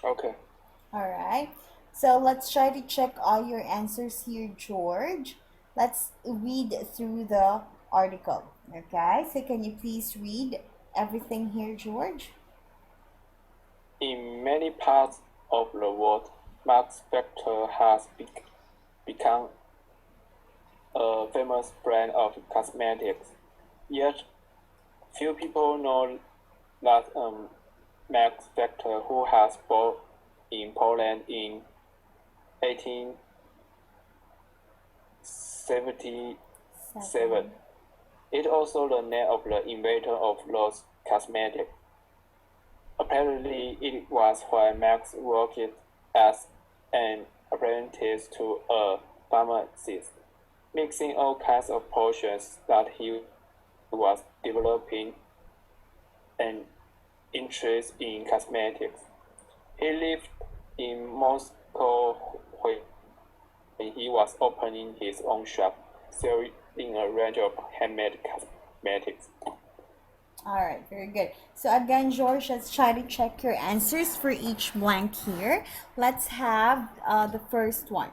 Okay. All right. So let's try to check all your answers here, George. Let's read through the article. Okay. So can you please read everything here, George? In many parts of the world, Max Factor has become a famous brand of cosmetics. Yet, few people know that Max Factor, who has born in Poland in 1877, Seven. is also the name of the inventor of those cosmetics. Apparently, it was when Max worked as an apprentice to a pharmacist, mixing all kinds of potions, that he was developing an interest in cosmetics. He lived in Moscow when he was opening his own shop, selling a range of handmade cosmetics. All right, very good. So again, George, let's try to check your answers for each blank here. Let's have the first one.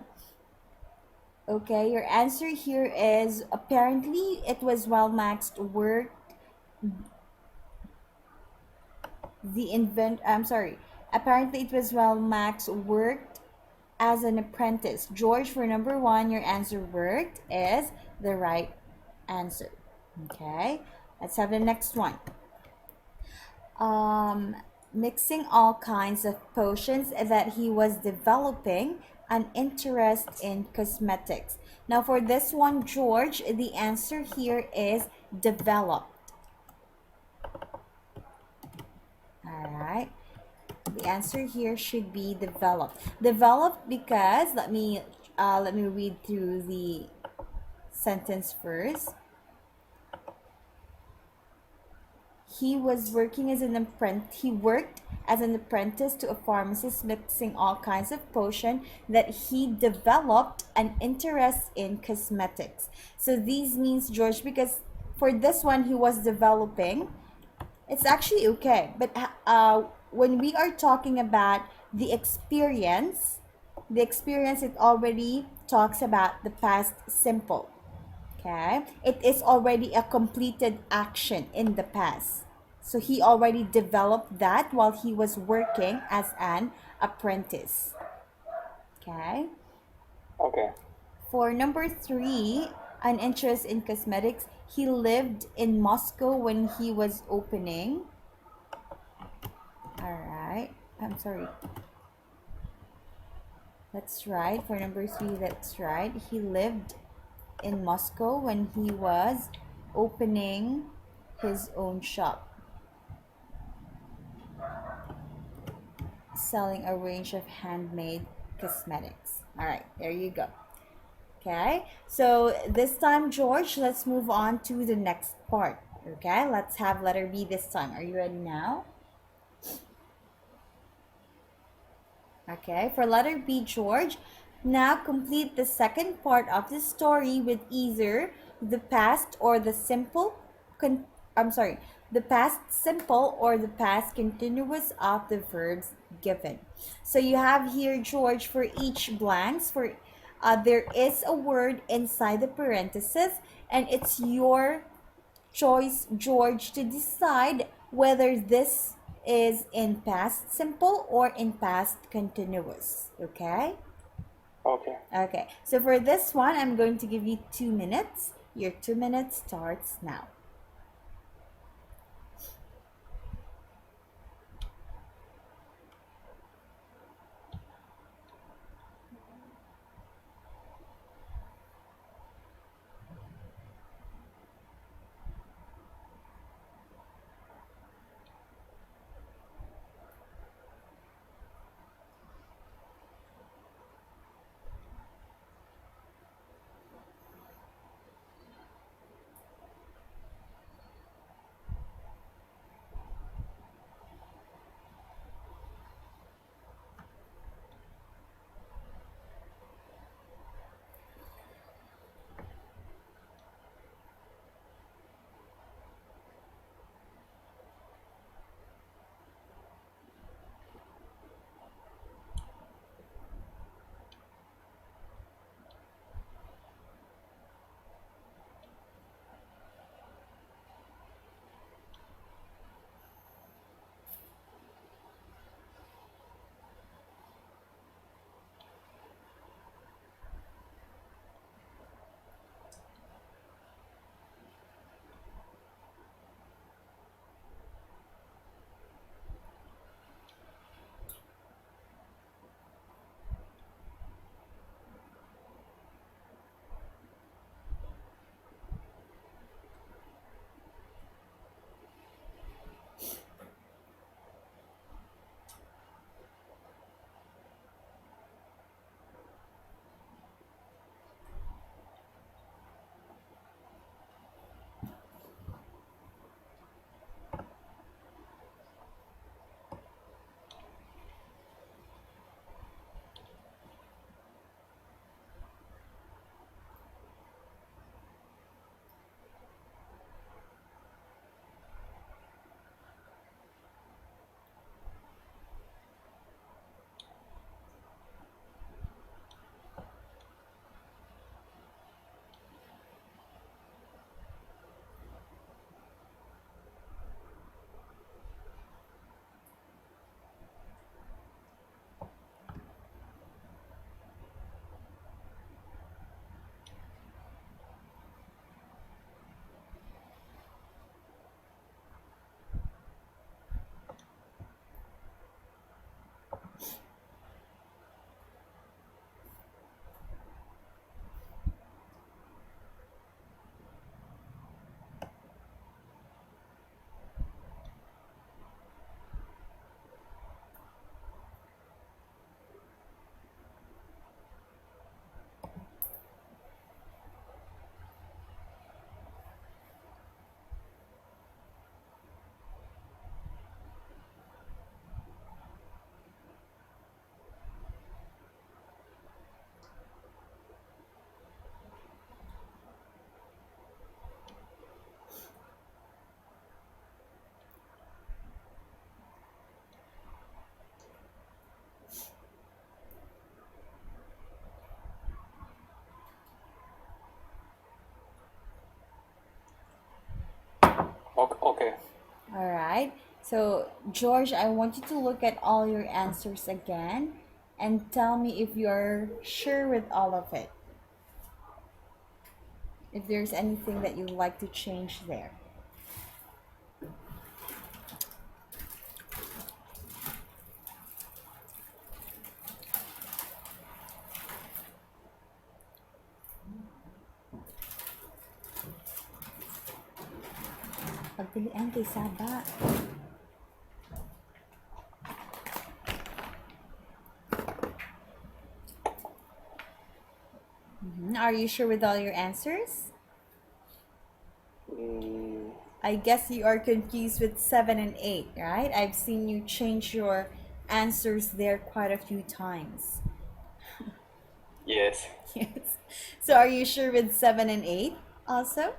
Okay, your answer here is apparently it was while Max worked the invent. I'm sorry. Apparently it was while Max worked as an apprentice. George, for number one, your answer worked is the right answer. Okay, let's have the next one. um, Mixing all kinds of potions that he was developing an interest in cosmetics. Now, for this one, George, the answer here is developed. All right. The answer here should be developed. Developed because let me read through the sentence first. He worked as an apprentice to a pharmacist mixing all kinds of potion that he developed an interest in cosmetics. So these means, George, because for this one he was developing, it's actually okay, but when we are talking about the experience, it already talks about the past simple. Okay, it is already a completed action in the past. So he already developed that while he was working as an apprentice. Okay. Okay. For number three, an interest in cosmetics. He lived in Moscow when he was opening. All right. I'm sorry. That's right. For number three, that's right. He lived in Moscow when he was opening his own shop, selling a range of handmade cosmetics. All right, there you go. Okay, so this time, George, let's move on to the next part. Okay, let's have letter B this time. Are you ready now? Okay, for letter B, George, now complete the second part of the story with either the past or the simple, I'm sorry, the past simple or the past continuous of the verbs given. So you have here, George, for each blanks, there is a word inside the parenthesis, and it's your choice, George, to decide whether this is in past simple or in past continuous. Okay? Okay. Okay. So for this one, I'm going to give you 2 minutes. Your 2 minutes starts now. So, George, I want you to look at all your answers again and tell me if you're sure with all of it. If there's anything that you'd like to change there. Pagpilian kay Saba. Are you sure with all your answers? Mm, I guess you are confused with 7 and 8, right? I've seen you change your answers there quite a few times. yes. Yes. So are you sure with 7 and 8 also?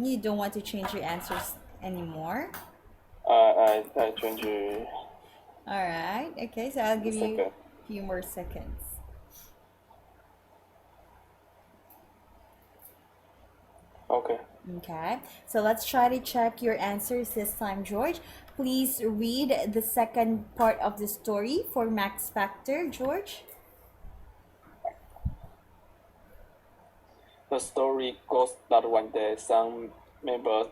You don't want to change your answers anymore? I change All right. Okay, so I'll the give you second. a few more seconds. Okay. Okay, so let's try to check your answers this time, George. Please read the second part of the story for Max Factor, George. The story goes that one day some members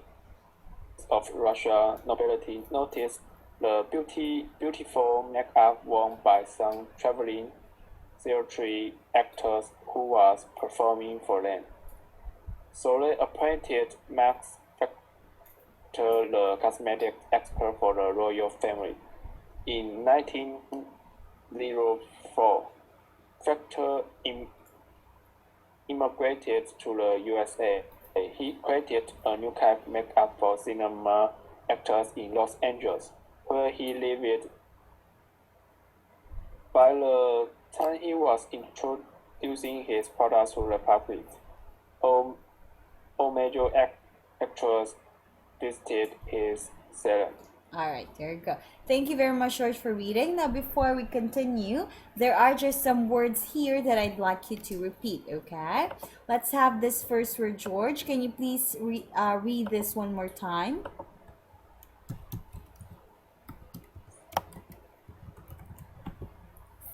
of Russia nobility noticed the beautiful makeup worn by some traveling theatre actors who was performing for them. So they appointed Max Factor the cosmetic expert for the royal family. In 1904, Factor immigrated to the USA. He created a new kind of makeup for cinema actors in Los Angeles, where he lived. By the time he was introducing his products to the public, all, all major actors visited his salon. All right, there you go. Thank you very much, George, for reading. Now, before we continue, there are just some words here that I'd like you to repeat, okay? Let's have this first word, George. Can you please read this one more time?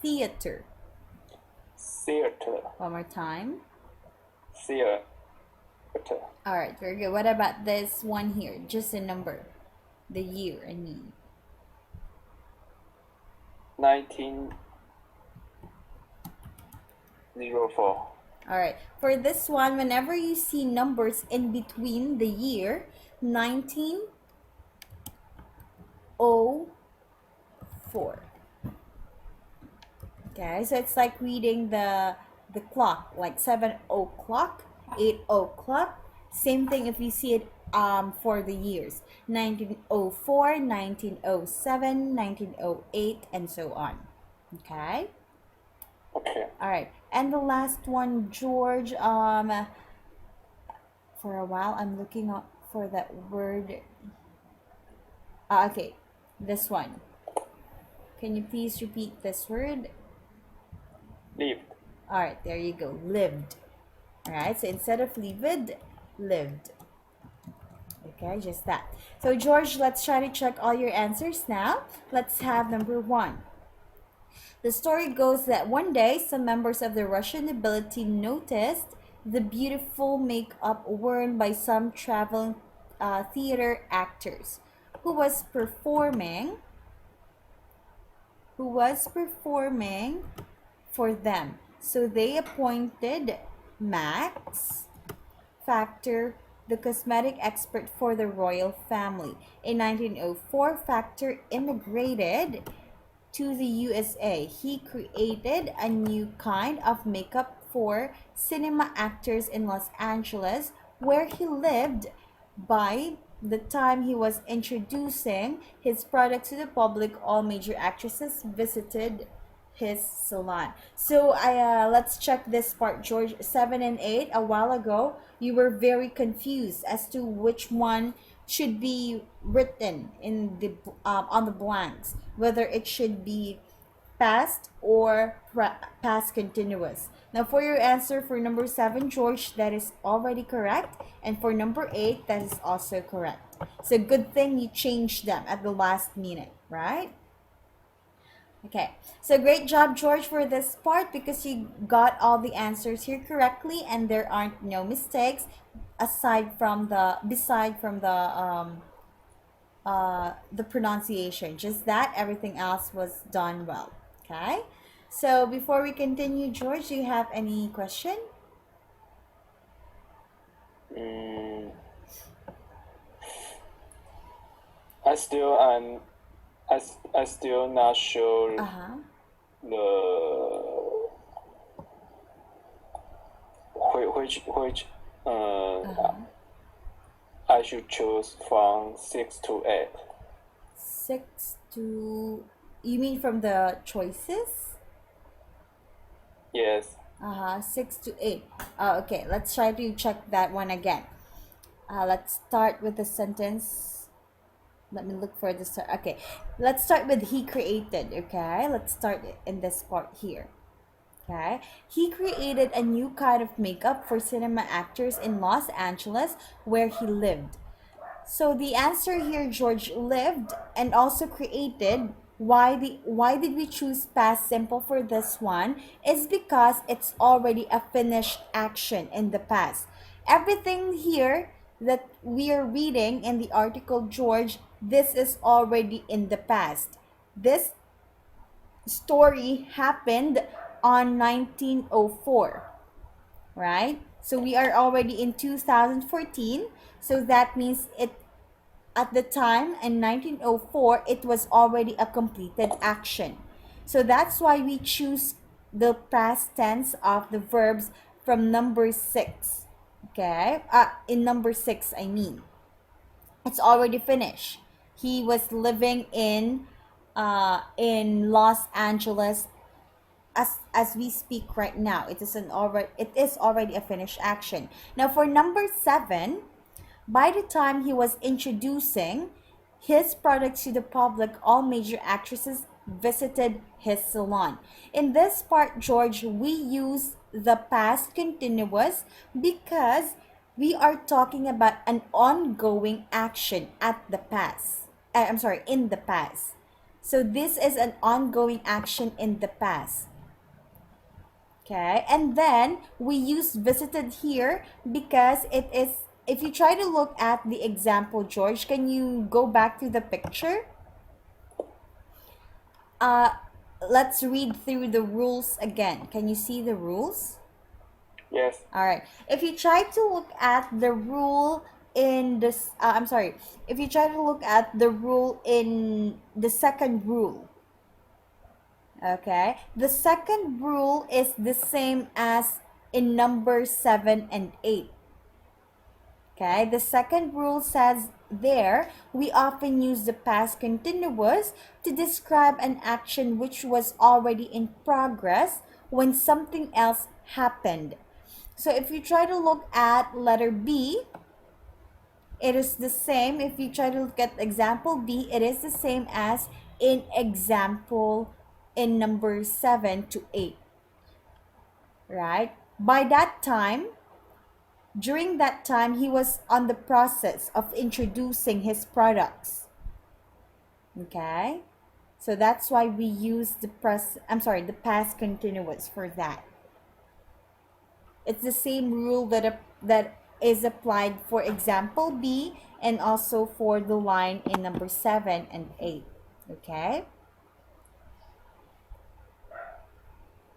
Theater. Theater. One more time. Theater. All right, very good. What about this one here? Just a number. The year, I mean. 1904. All right. For this one, whenever you see numbers in between the year 1904. Okay, so it's like reading the clock, like 7 o'clock, 8 o'clock. Same thing if you see it for the years 1904, 1907, 1908, and so on. Okay. Okay. All right. And the last one, George, for a while I'm looking up for that word. Okay. This one. Can you please repeat this word? Lived. All right, there you go. Lived. All right. So instead of lived, lived. Okay, just that. So George, let's try to check all your answers now. Let's have number 1. The story goes that one day, some members of the Russian nobility noticed the beautiful makeup worn by some traveling theater actors who was performing for them. So they appointed Max Factor the cosmetic expert for the royal family. In 1904, Factor immigrated to the USA. He created a new kind of makeup for cinema actors in Los Angeles, where he lived. By the time he was introducing his product to the public, all major actresses visited his salon. So let's check this part, George. 7 and 8. A while ago, you were very confused as to which one should be written in the on the blanks, whether it should be past or past continuous. Now, for your answer for number 7, George, that is already correct. And for number 8, that is also correct. So, good thing you changed them at the last minute, right? Okay, so great job, George, for this part because you got all the answers here correctly and there aren't no mistakes beside from the pronunciation. Just that everything else was done well. Okay, so before we continue, George, do you have any question? Mm, I still am I still not sure Uh-huh. the which Uh-huh. I should choose from 6 to 8. 6 to, you mean from the choices? Yes. 6 to 8. Okay, let's try to check that one again. Let's start with the sentence. Let me look for the start. Okay, let's start with he created. Okay, let's start in this part here. Okay, he created a new kind of makeup for cinema actors in Los Angeles where he lived. So the answer here, George, lived and also created. Why did we choose past simple for this one? Is because it's already a finished action in the past. Everything here that we are reading in the article, George, this is already in the past. This story happened on 1904, right? So we are already in 2014. So that means it at the time in 1904, it was already a completed action. So that's why we choose the past tense of the verbs from number 6. Okay? In number 6, I mean. It's already finished. He was living in Los Angeles as we speak right now. It is already a finished action. Now for number 7, by the time he was introducing his products to the public, all major actresses visited his salon. In this part, George, we use the past continuous because we are talking about an ongoing action at the past. I'm sorry, in the past. So this is an ongoing action in the past. Okay, and then we use visited here because it is, if you try to look at the example, George, can you go back to the picture? Uh, let's read through the rules again. Can you see the rules? Yes. All right. If you try to look at the rule in this, I'm sorry, if you try to look at the rule in the second rule, okay, the second rule is the same as in number 7 and 8. Okay, the second rule says there we often use the past continuous to describe an action which was already in progress when something else happened. So if you try to look at letter B, it is the same. If you try to look at example B, it is the same as in example in number 7 to 8. Right? By that time, during that time, he was on the process of introducing his products. Okay? So that's why we use the past continuous for that. It's the same rule that is applied for example B and also for the line in number 7 and 8. Okay?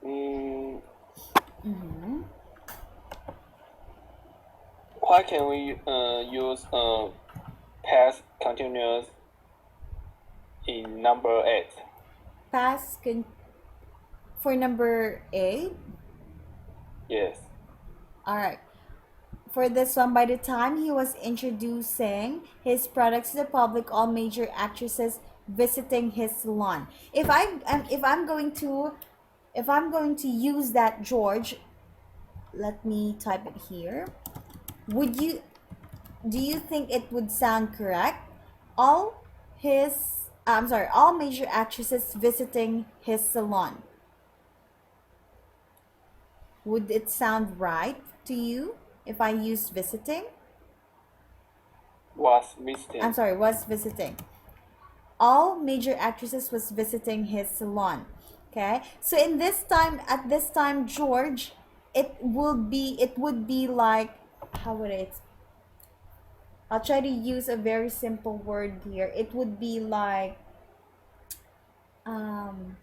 Mm, Mm-hmm. why can we use past continuous in number 8? For number 8. Yes. All right. For this one, by the time he was introducing his products to the public, all major actresses visiting his salon. If I'm going to use that, George, let me type it here. Would you Do you think it would sound correct? All his I'm sorry, all major actresses visiting his salon. Would it sound right to you if I used visiting? Was I'm visiting. sorry, was visiting. All major actresses was visiting his salon. Okay, so in this time, at this time, George, it would be like, how would I I'll try to use a very simple word here. It would be like, um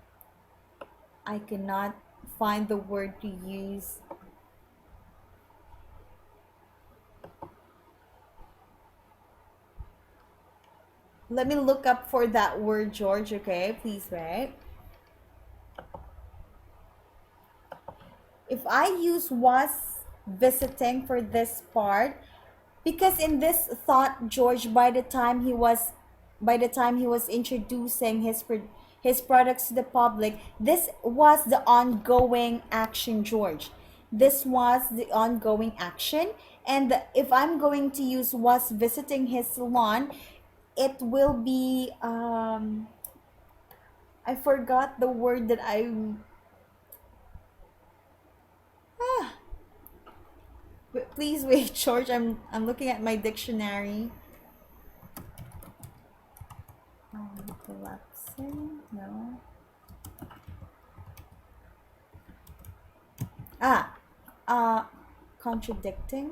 I cannot find the word to use. Let me look up for that word, George, okay? Please wait. If I use was visiting for this part, because in this thought, George, by the time he was introducing his products to the public, this was the ongoing action, George. This was the ongoing action, and if I'm going to use was visiting his salon, it will be I forgot the word that I ah, please wait, George. I'm looking at my dictionary. Collapsing? No. Ah, uh, contradicting.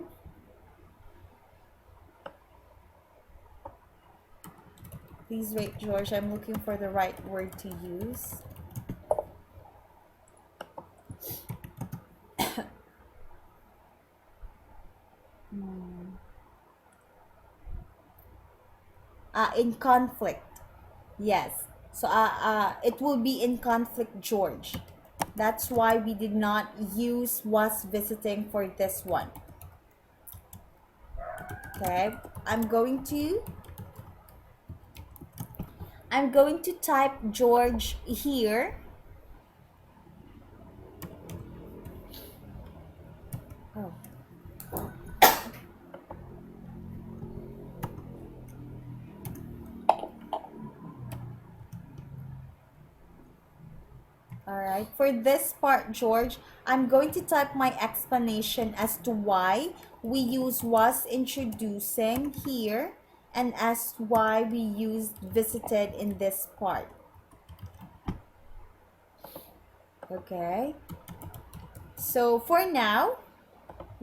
Please wait, George. I'm looking for the right word to use. In conflict. Yes. So it will be in conflict, George. That's why we did not use was visiting for this one. Okay. I'm going to type George here. Oh. All right. For this part, George, I'm going to type my explanation as to why we use was introducing here and as why we used visited in this part. Okay. So for now,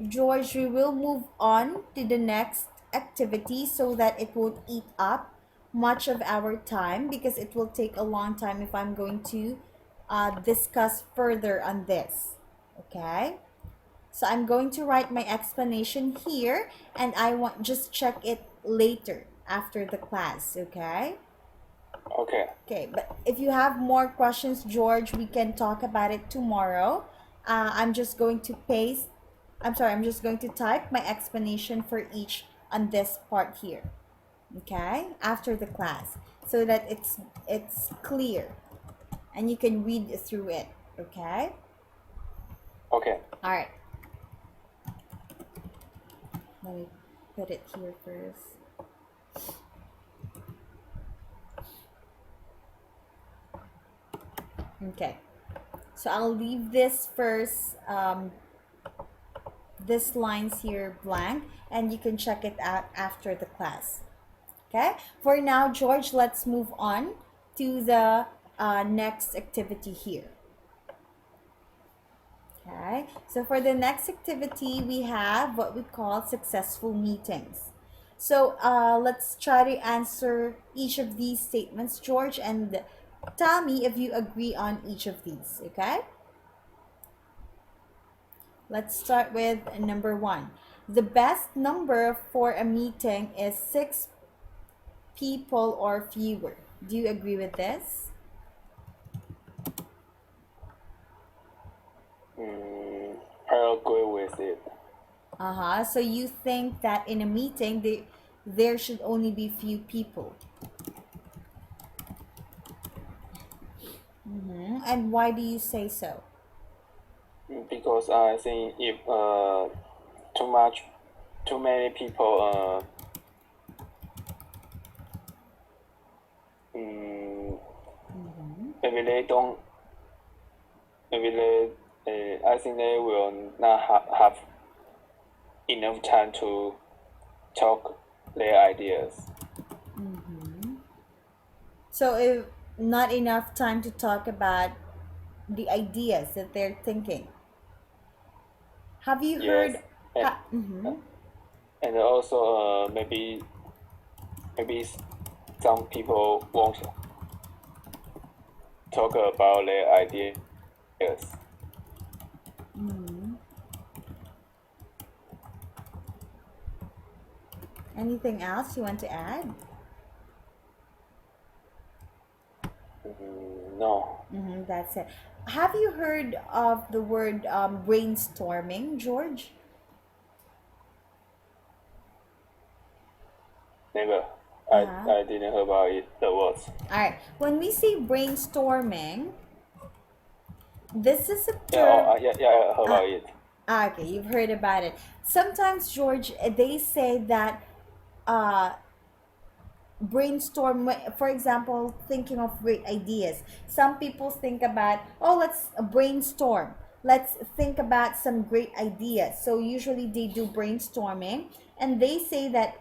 George, we will move on to the next activity so that it won't eat up much of our time, because it will take a long time if I'm going to discuss further on this. Okay? So I'm going to write my explanation here, and I want just check it later after the class. Okay? Okay. Okay, but if you have more questions, George, we can talk about it tomorrow. I'm just going to paste, I'm sorry, I'm just going to type my explanation for each on this part here. Okay, after the class, so that it's clear and you can read through it. Okay? Okay. All right. Let me put it here first. Okay. So I'll leave this first this lines here blank, and you can check it out after the class. Okay, for now, George, let's move on to the next activity here. Okay, so for the next activity, we have what we call successful meetings. So let's try to answer each of these statements, George, and tell me if you agree on each of these. Okay, let's start with number one. The best number for a meeting is 6 people or fewer. Do you agree with this? I agree with it. Uh-huh. So you think that in a meeting there should only be few people. And why do you say so? Because I think if too many people maybe they don't. Maybe they. I think they will not have enough time to talk their ideas. So if not enough time to talk about the ideas that they're thinking. Have you Yes, heard? and and also maybe some people won't talk about their ideas. Anything else you want to add? No, That's it. Have you heard of the word brainstorming, George? never. Uh I huh. I didn't hear about it. The words. All right. When we say brainstorming, this is a Yeah. Oh, term. yeah. I heard Uh, about it. okay, you've heard about it. Sometimes, George, they say that uh, brainstorm, for example, thinking of great ideas. Some people think about, oh, let's brainstorm, let's think about some great ideas. So usually they do brainstorming, and they say that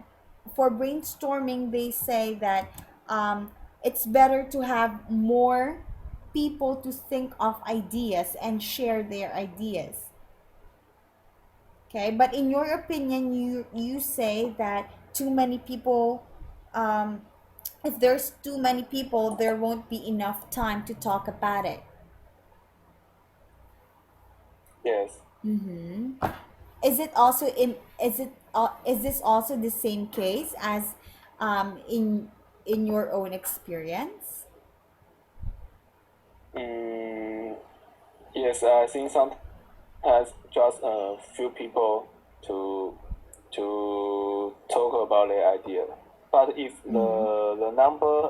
for brainstorming they say that it's better to have more people to think of ideas and share their ideas. Okay, but in your opinion, you say that too many people, um, if there's too many people, there won't be enough time to talk about it. Yes. Is it also in? Is this also the same case as in your own experience? Mm, yes. I think sometimes just a few people to talk about their idea. But if the number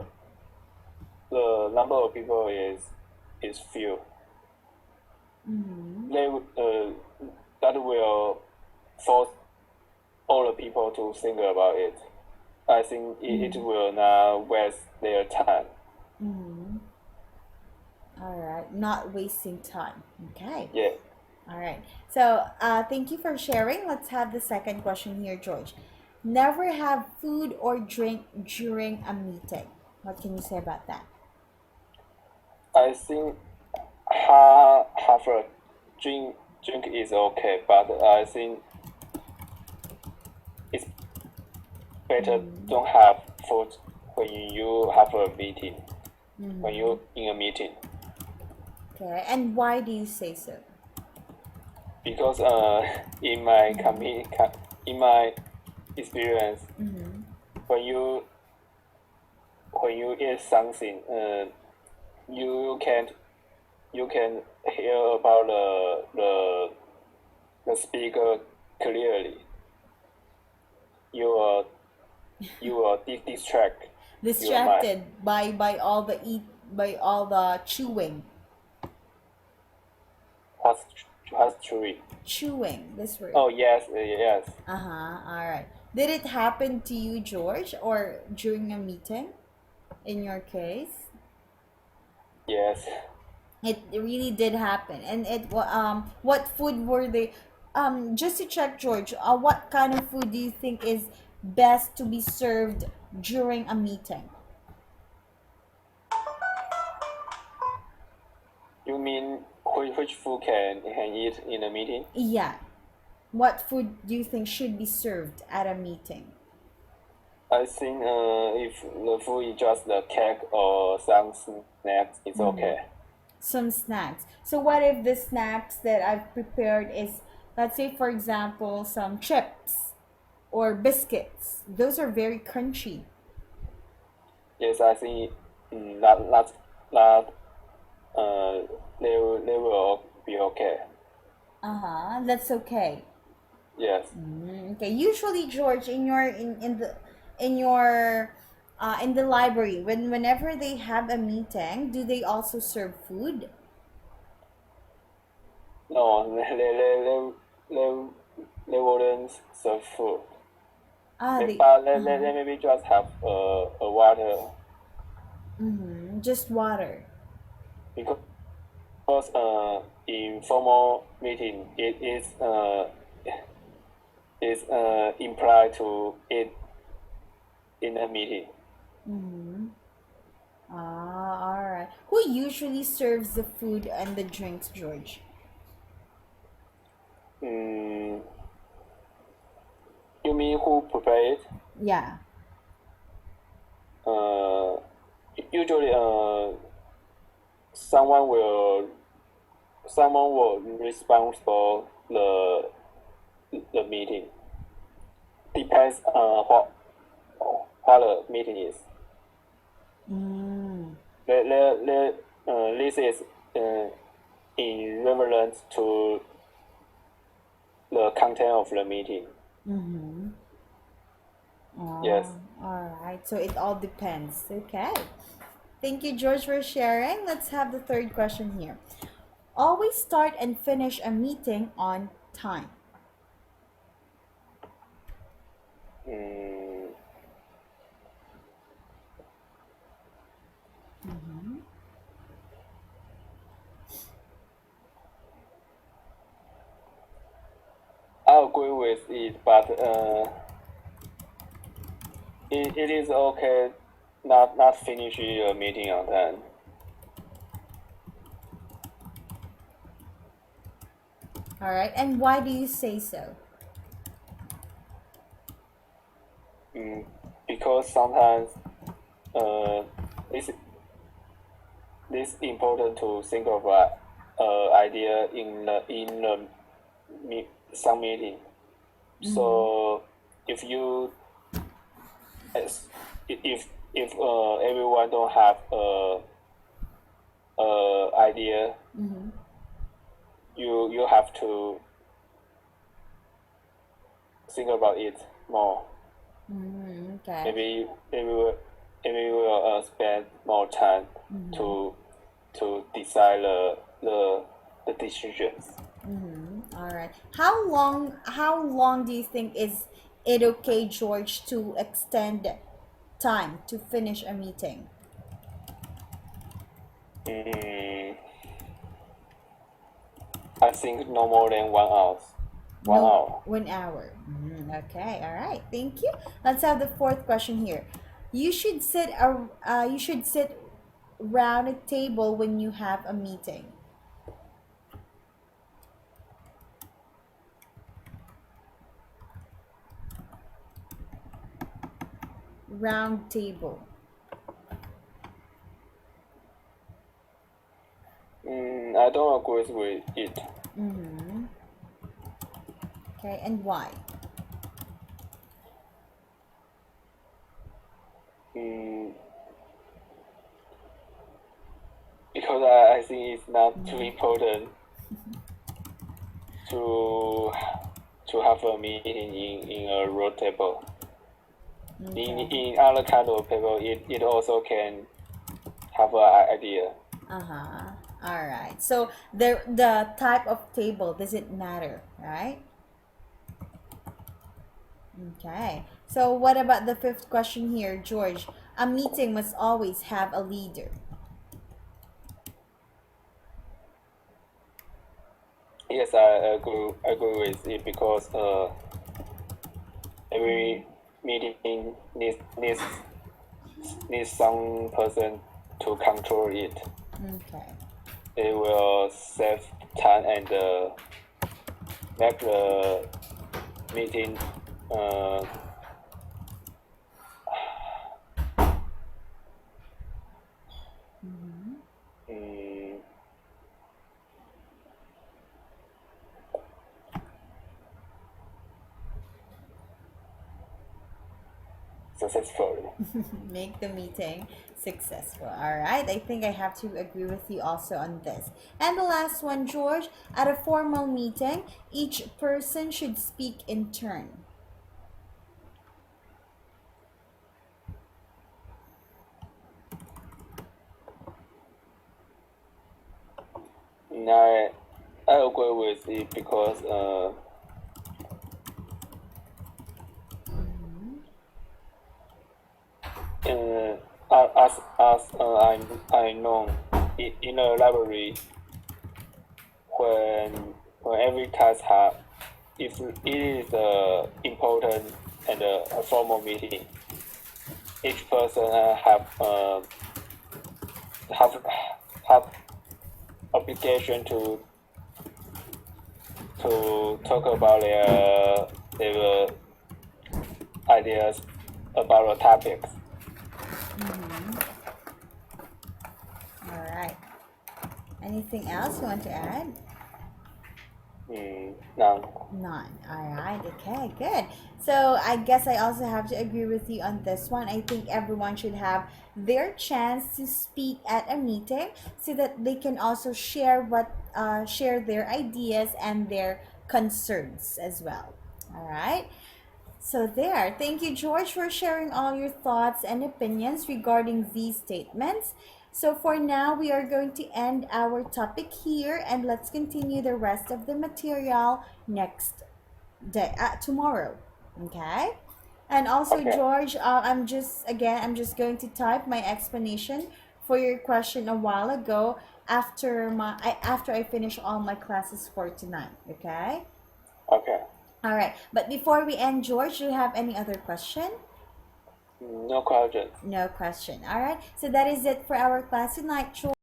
of people is few, they that will force all the people to think about it. I think it will not waste their time. All right, not wasting time. Okay. Yeah. All right. So, thank you for sharing. Let's have the second question here, George. Never have food or drink during a meeting. What can you say about that? I think half a drink is okay, but I think it's better don't have food when you have a meeting. When you in a meeting, Okay. And why do you say so? because in my in my experience, when you when you eat something, you can you can hear about the speaker clearly. You are you are distract your mind. Distracted by all the eat by all the chewing. What's what's true? Chewing. This word. Oh yes, yes, Uh huh. All right. Did it happen to you, George, or during a meeting? In your case? yes. It really did happen. And what food were they just to check, George, what kind of food do you think is best to be served during a meeting? You mean which food can eat in a meeting? Yeah. What food do you think should be served at a meeting? I think if the food is just the cake or some snacks, it's okay. Some snacks. So what if the snacks that I've prepared is, let's say for example, some chips or biscuits. Those are very crunchy. Yes, I think that uh, they will be okay. Uh-huh. That's okay. Yes. Okay. Usually, George, in your in the library, whenever they have a meeting, do they also serve food? No, they wouldn't serve food. Ah, they But they maybe just have a water. just water. because in formal meeting it is implied to it in a meeting. Mm-hmm. Ah, all right. Who usually serves the food and the drinks, George? Mm, you mean who prepare it? Yeah. Uh, usually someone will someone will responsible the meeting. Depends what the meeting is. Mm. This is in relevance to the content of the meeting. Mm-hmm. Yes. Oh, all right. So it all depends. Okay. Thank you, George, for sharing. Let's have the third question here. Always start and finish a meeting on time. Mm, Mm-hmm. I agree with it, but it is okay not finishing a meeting on time. All right. And why do you say so? Mm, because sometimes uh, this this important to think of a idea in the some meeting. Mm-hmm. So if you if everyone don't have idea, Mm-hmm. you have to think about it more. Mm-hmm. Okay. Maybe we will spend more time Mm-hmm. to decide the decisions. Mm-hmm. All right. How long do you think is it okay, George, to extend time to finish a meeting? Mm, I think no more than 1 hour. One No, hour. 1 hour. Okay, all right. Thank you. Let's have the fourth question here. You should sit round a table when you have a meeting. Round table. I don't agree with it. Mm-hmm. Okay, and why? Mm, because I think it's not too Mm-hmm. important to have a meeting in a road table. Okay. In other kind of table, it also can have an idea. Uh-huh. All right. So the type of table doesn't matter, right? Okay. So what about the fifth question here, George? A meeting must always have a leader. Yes, I agree with it because Mm-hmm. every meeting needs some person to control it. Okay. It will save time and make the meeting uh, Mm-hmm. mm, successful. Make the meeting successful. All right. I think I have to agree with you also on this. And the last one, George, at a formal meeting, each person should speak in turn. I I agree with it because Mm-hmm. as I know in a library, when every task has, if it is important and a formal meeting, each person have have obligation to talk about their ideas about the topics. All right. Anything else you want to add? No. None. All right. Okay, good. So I guess I also have to agree with you on this one. I think everyone should have their chance to speak at a meeting so that they can also share their ideas and their concerns as well. All right. So there. Thank you, George, for sharing all your thoughts and opinions regarding these statements. So for now, we are going to end our topic here and let's continue the rest of the material next day, tomorrow. Okay? And also, Okay. George, I'm just going to type my explanation for your question a while ago after I finish all my classes for tonight. Okay? Okay. All right. But before we end, George, do you have any other question? No questions. No question. All right. So that is it for our class tonight, George.